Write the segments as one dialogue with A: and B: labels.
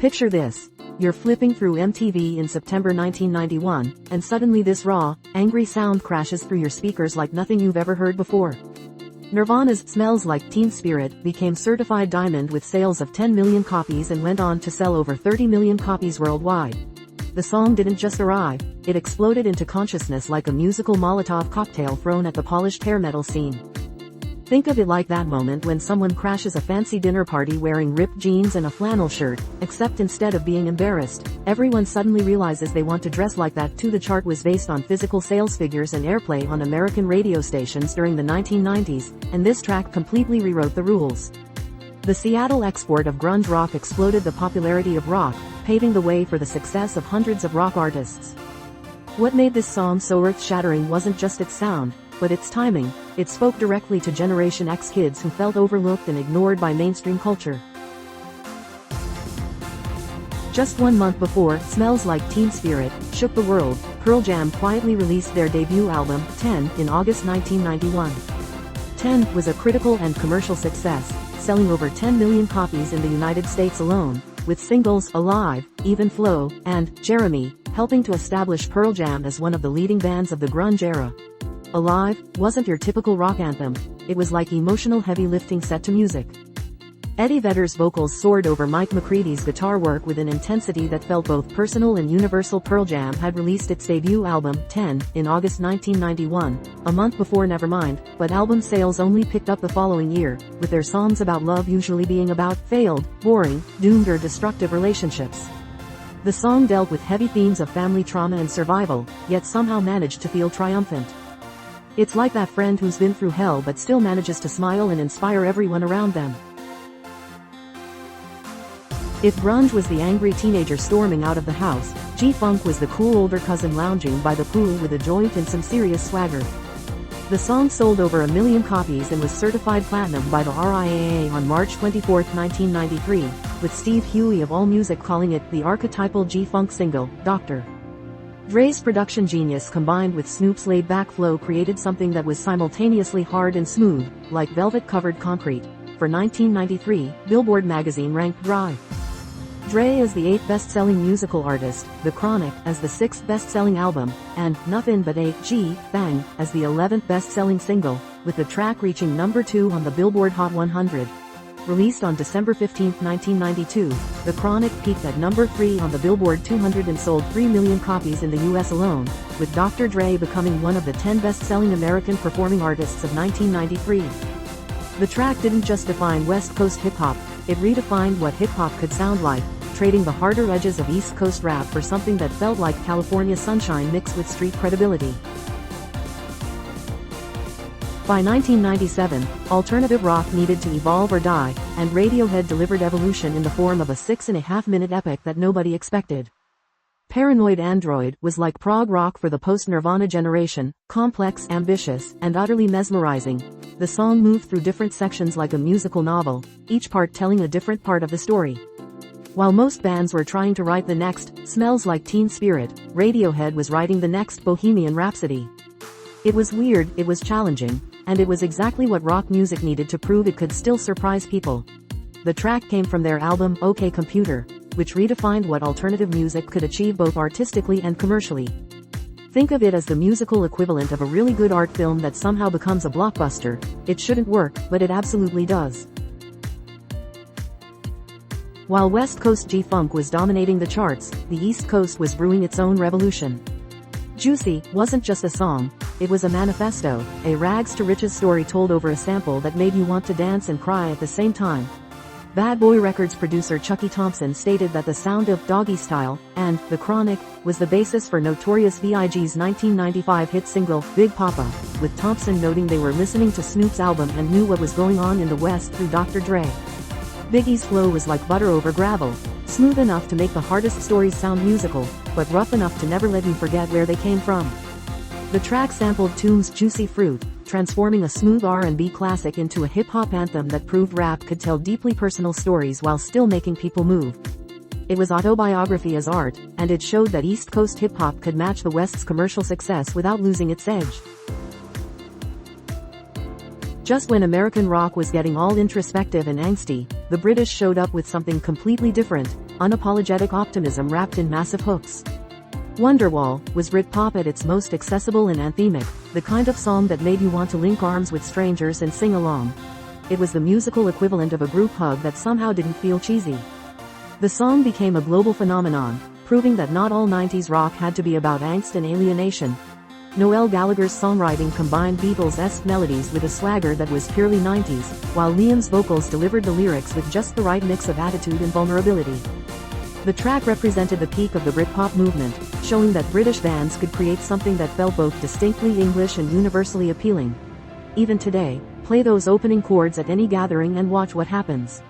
A: Picture this. You're flipping through MTV in September 1991, and suddenly this raw, angry sound crashes through your speakers like nothing you've ever heard before. Nirvana's Smells Like Teen Spirit became certified diamond with sales of 10 million copies and went on to sell over 30 million copies worldwide. The song didn't just arrive, it exploded into consciousness like a musical Molotov cocktail thrown at the polished hair metal scene. Think of it like that moment when someone crashes a fancy dinner party wearing ripped jeans and a flannel shirt, except instead of being embarrassed, everyone suddenly realizes they want to dress like that too. The chart was based on physical sales figures and airplay on American radio stations during the 1990s, and this track completely rewrote the rules. The Seattle export of grunge rock exploded the popularity of rock, paving the way for the success of hundreds of rock artists. What made this song so earth-shattering wasn't just its sound, but its timing. It spoke directly to Generation X kids who felt overlooked and ignored by mainstream culture. Just 1 month before Smells Like Teen Spirit shook the world, Pearl Jam quietly released their debut album, 10, in August 1991. 10 was a critical and commercial success, selling over 10 million copies in the United States alone, with singles Alive, Even Flow, and Jeremy helping to establish Pearl Jam as one of the leading bands of the grunge era. Alive wasn't your typical rock anthem, it was like emotional heavy lifting set to music. Eddie Vedder's vocals soared over Mike McCready's guitar work with an intensity that felt both personal and universal. Pearl Jam had released its debut album, 10, in August 1991, a month before Nevermind, but album sales only picked up the following year, with their songs about love usually being about failed, boring, doomed or destructive relationships. The song dealt with heavy themes of family trauma and survival, yet somehow managed to feel triumphant. It's like that friend who's been through hell but still manages to smile and inspire everyone around them. If grunge was the angry teenager storming out of the house, G-Funk was the cool older cousin lounging by the pool with a joint and some serious swagger. The song sold over 1 million copies and was certified platinum by the RIAA on March 24, 1993, with Steve Huey of AllMusic calling it the archetypal G-Funk single, Dr. Dre's production genius combined with Snoop's laid-back flow created something that was simultaneously hard and smooth, like velvet-covered concrete. For 1993, Billboard magazine ranked Dre as the 8th best-selling musical artist, The Chronic as the 6th best-selling album, and Nothin' But a G-Bang as the 11th best-selling single, with the track reaching number 2 on the Billboard Hot 100. Released on December 15, 1992, The Chronic peaked at number 3 on the Billboard 200 and sold 3 million copies in the US alone, with Dr. Dre becoming one of the 10 best-selling American performing artists of 1993. The track didn't just define West Coast hip-hop, it redefined what hip-hop could sound like, trading the harder edges of East Coast rap for something that felt like California sunshine mixed with street credibility. By 1997, alternative rock needed to evolve or die, and Radiohead delivered evolution in the form of a 6.5-minute epic that nobody expected. Paranoid Android was like prog rock for the post-Nirvana generation, complex, ambitious, and utterly mesmerizing. The song moved through different sections like a musical novel, each part telling a different part of the story. While most bands were trying to write the next Smells Like Teen Spirit, Radiohead was writing the next Bohemian Rhapsody. It was weird, it was challenging, and it was exactly what rock music needed to prove it could still surprise people. The track came from their album OK Computer, which redefined what alternative music could achieve both artistically and commercially. Think of it as the musical equivalent of a really good art film that somehow becomes a blockbuster. It shouldn't work, but it absolutely does. While West Coast G-Funk was dominating the charts, the East Coast was brewing its own revolution. Juicy wasn't just a song, it was a manifesto, a rags to riches story told over a sample that made you want to dance and cry at the same time. Bad Boy Records producer Chucky Thompson stated that the sound of Doggy Style and The Chronic was the basis for Notorious B.I.G.'s 1995 hit single, Big Papa, with Thompson noting they were listening to Snoop's album and knew what was going on in the West through Dr. Dre. Biggie's flow was like butter over gravel, smooth enough to make the hardest stories sound musical, but rough enough to never let you forget where they came from. The track sampled Tomb's Juicy Fruit, transforming a smooth R&B classic into a hip-hop anthem that proved rap could tell deeply personal stories while still making people move. It was autobiography as art, and it showed that East Coast hip-hop could match the West's commercial success without losing its edge. Just when American rock was getting all introspective and angsty, the British showed up with something completely different, unapologetic optimism wrapped in massive hooks. Wonderwall was Britpop at its most accessible and anthemic, the kind of song that made you want to link arms with strangers and sing along. It was the musical equivalent of a group hug that somehow didn't feel cheesy. The song became a global phenomenon, proving that not all 90s rock had to be about angst and alienation. Noel Gallagher's songwriting combined Beatles-esque melodies with a swagger that was purely 90s, while Liam's vocals delivered the lyrics with just the right mix of attitude and vulnerability. The track represented the peak of the Britpop movement, showing that British bands could create something that felt both distinctly English and universally appealing. Even today, play those opening chords at any gathering and watch what happens.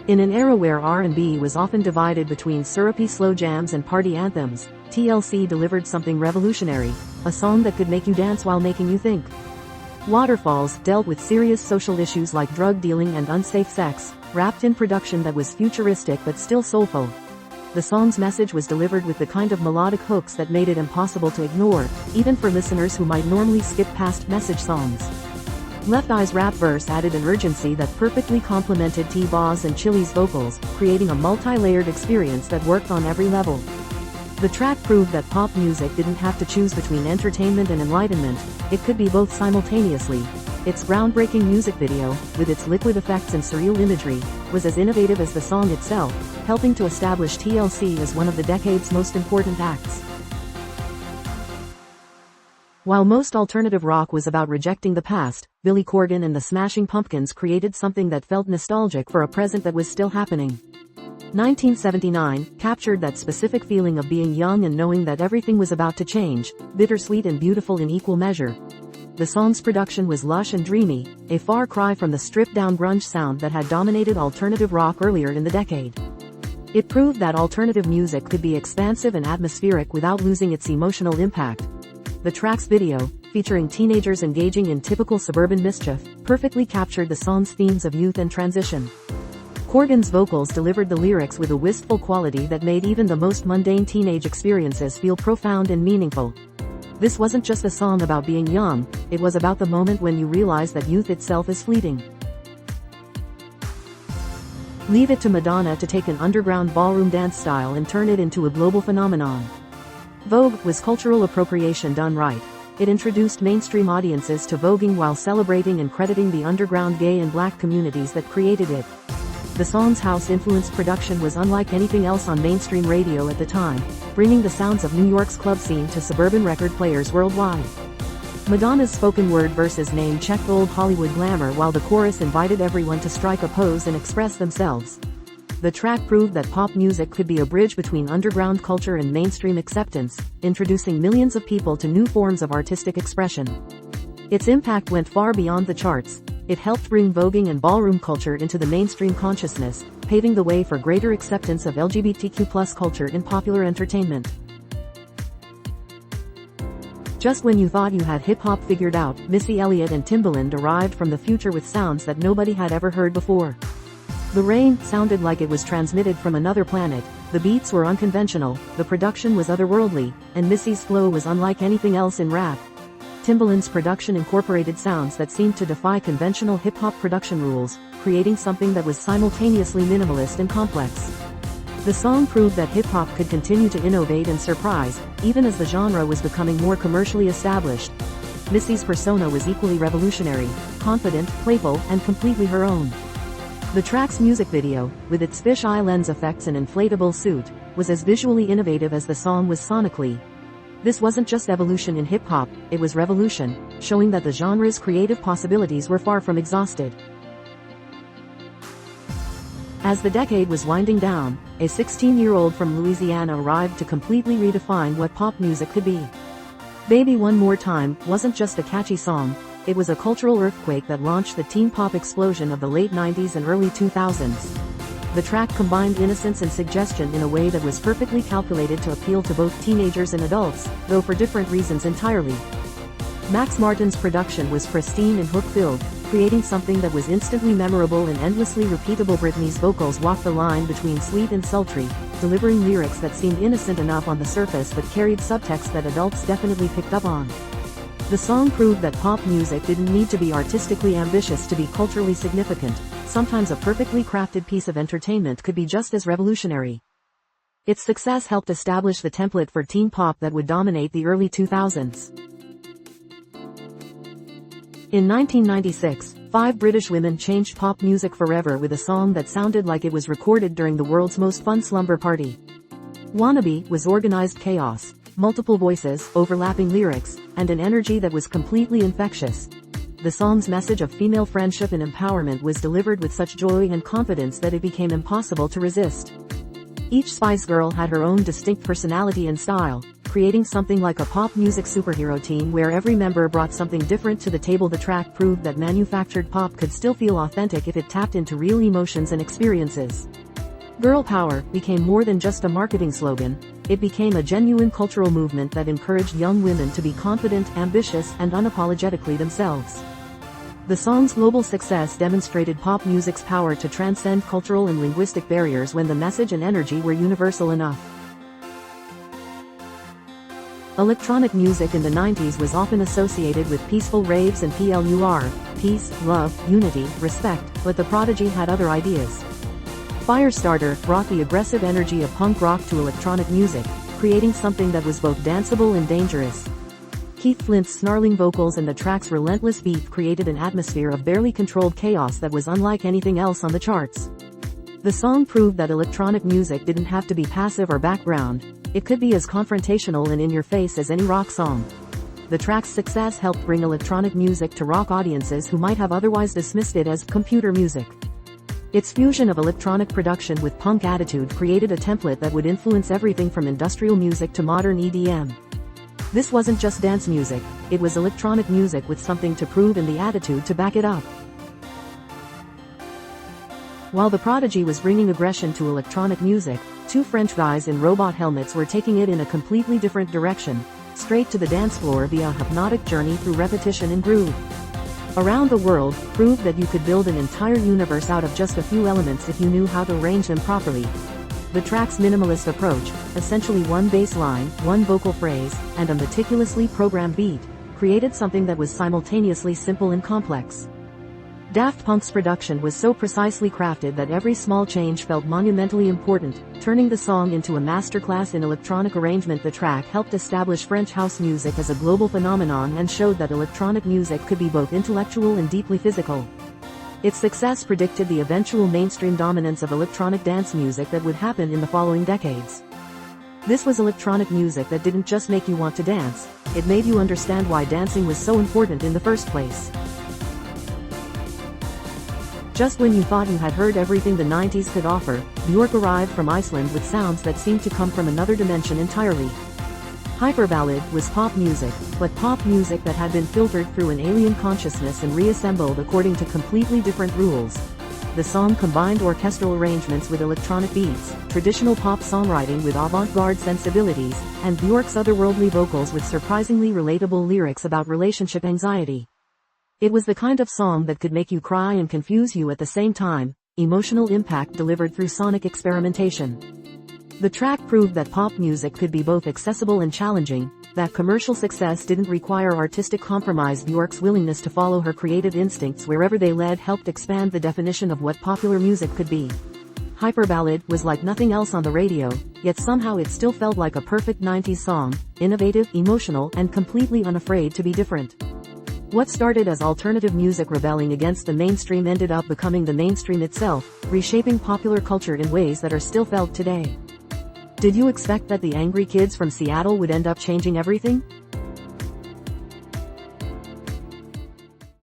A: In an era where R&B was often divided between syrupy slow jams and party anthems, TLC delivered something revolutionary, a song that could make you dance while making you think. Waterfalls dealt with serious social issues like drug dealing and unsafe sex, wrapped in production that was futuristic but still soulful. The song's message was delivered with the kind of melodic hooks that made it impossible to ignore, even for listeners who might normally skip past message songs. Left Eye's rap verse added an urgency that perfectly complemented T-Boz and Chili's vocals, creating a multi-layered experience that worked on every level. The track proved that pop music didn't have to choose between entertainment and enlightenment, it could be both simultaneously. Its groundbreaking music video, with its liquid effects and surreal imagery, was as innovative as the song itself, helping to establish TLC as one of the decade's most important acts. While most alternative rock was about rejecting the past, Billy Corgan and the Smashing Pumpkins created something that felt nostalgic for a present that was still happening. 1979 captured that specific feeling of being young and knowing that everything was about to change, bittersweet and beautiful in equal measure. The song's production was lush and dreamy, a far cry from the stripped-down grunge sound that had dominated alternative rock earlier in the decade. It proved that alternative music could be expansive and atmospheric without losing its emotional impact. The track's video, featuring teenagers engaging in typical suburban mischief, perfectly captured the song's themes of youth and transition. Corgan's vocals delivered the lyrics with a wistful quality that made even the most mundane teenage experiences feel profound and meaningful. This wasn't just a song about being young, it was about the moment when you realize that youth itself is fleeting. Leave it to Madonna to take an underground ballroom dance style and turn it into a global phenomenon. Vogue was cultural appropriation done right. It introduced mainstream audiences to voguing while celebrating and crediting the underground gay and black communities that created it. The song's house-influenced production was unlike anything else on mainstream radio at the time, bringing the sounds of New York's club scene to suburban record players worldwide. Madonna's spoken word verses name-checked old Hollywood glamour while the chorus invited everyone to strike a pose and express themselves. The track proved that pop music could be a bridge between underground culture and mainstream acceptance, introducing millions of people to new forms of artistic expression. Its impact went far beyond the charts. It helped bring voguing and ballroom culture into the mainstream consciousness, paving the way for greater acceptance of LGBTQ+ culture in popular entertainment. Just when you thought you had hip-hop figured out, Missy Elliott and Timbaland arrived from the future with sounds that nobody had ever heard before. The rain sounded like it was transmitted from another planet, the beats were unconventional, the production was otherworldly, and Missy's flow was unlike anything else in rap. Timbaland's production incorporated sounds that seemed to defy conventional hip-hop production rules, creating something that was simultaneously minimalist and complex. The song proved that hip-hop could continue to innovate and surprise, even as the genre was becoming more commercially established. Missy's persona was equally revolutionary, confident, playful, and completely her own. The track's music video, with its fisheye lens effects and inflatable suit, was as visually innovative as the song was sonically. This wasn't just evolution in hip-hop, it was revolution, showing that the genre's creative possibilities were far from exhausted. As the decade was winding down, a 16-year-old from Louisiana arrived to completely redefine what pop music could be. Baby One More Time wasn't just a catchy song, it was a cultural earthquake that launched the teen pop explosion of the late 90s and early 2000s. The track combined innocence and suggestion in a way that was perfectly calculated to appeal to both teenagers and adults, though for different reasons entirely. Max Martin's production was pristine and hook-filled, creating something that was instantly memorable and endlessly repeatable. Britney's vocals walked the line between sweet and sultry, delivering lyrics that seemed innocent enough on the surface but carried subtext that adults definitely picked up on. The song proved that pop music didn't need to be artistically ambitious to be culturally significant. Sometimes a perfectly crafted piece of entertainment could be just as revolutionary. Its success helped establish the template for teen pop that would dominate the early 2000s. In 1996, 5 British women changed pop music forever with a song that sounded like it was recorded during the world's most fun slumber party. Wannabe was organized chaos, multiple voices, overlapping lyrics, and an energy that was completely infectious. The song's message of female friendship and empowerment was delivered with such joy and confidence that it became impossible to resist. Each Spice Girl had her own distinct personality and style, creating something like a pop music superhero team where every member brought something different to the table. The track proved that manufactured pop could still feel authentic if it tapped into real emotions and experiences. Girl power became more than just a marketing slogan, it became a genuine cultural movement that encouraged young women to be confident, ambitious, and unapologetically themselves. The song's global success demonstrated pop music's power to transcend cultural and linguistic barriers when the message and energy were universal enough. Electronic music in the 90s was often associated with peaceful raves and PLUR, peace, love, unity, respect, but the Prodigy had other ideas. Firestarter brought the aggressive energy of punk rock to electronic music, creating something that was both danceable and dangerous. Keith Flint's snarling vocals and the track's relentless beat created an atmosphere of barely controlled chaos that was unlike anything else on the charts. The song proved that electronic music didn't have to be passive or background, it could be as confrontational and in your face as any rock song. The track's success helped bring electronic music to rock audiences who might have otherwise dismissed it as computer music. Its fusion of electronic production with punk attitude created a template that would influence everything from industrial music to modern EDM. This wasn't just dance music, it was electronic music with something to prove and the attitude to back it up. While the Prodigy was bringing aggression to electronic music, 2 French guys in robot helmets were taking it in a completely different direction, straight to the dance floor via a hypnotic journey through repetition and groove. Around the World proved that you could build an entire universe out of just a few elements if you knew how to arrange them properly. The track's minimalist approach, essentially one bass line, one vocal phrase, and a meticulously programmed beat, created something that was simultaneously simple and complex. Daft Punk's production was so precisely crafted that every small change felt monumentally important, turning the song into a masterclass in electronic arrangement. The track helped establish French house music as a global phenomenon and showed that electronic music could be both intellectual and deeply physical. Its success predicted the eventual mainstream dominance of electronic dance music that would happen in the following decades. This was electronic music that didn't just make you want to dance, it made you understand why dancing was so important in the first place. Just when you thought you had heard everything the 90s could offer, Björk arrived from Iceland with sounds that seemed to come from another dimension entirely. Hyperballad was pop music, but pop music that had been filtered through an alien consciousness and reassembled according to completely different rules. The song combined orchestral arrangements with electronic beats, traditional pop songwriting with avant-garde sensibilities, and Björk's otherworldly vocals with surprisingly relatable lyrics about relationship anxiety. It was the kind of song that could make you cry and confuse you at the same time, emotional impact delivered through sonic experimentation. The track proved that pop music could be both accessible and challenging, that commercial success didn't require artistic compromise. Björk's willingness to follow her creative instincts wherever they led helped expand the definition of what popular music could be. Hyperballad was like nothing else on the radio, yet somehow it still felt like a perfect 90s song, innovative, emotional, and completely unafraid to be different. What started as alternative music rebelling against the mainstream ended up becoming the mainstream itself, reshaping popular culture in ways that are still felt today. Did you expect that the Angry Kids from Seattle would end up changing everything?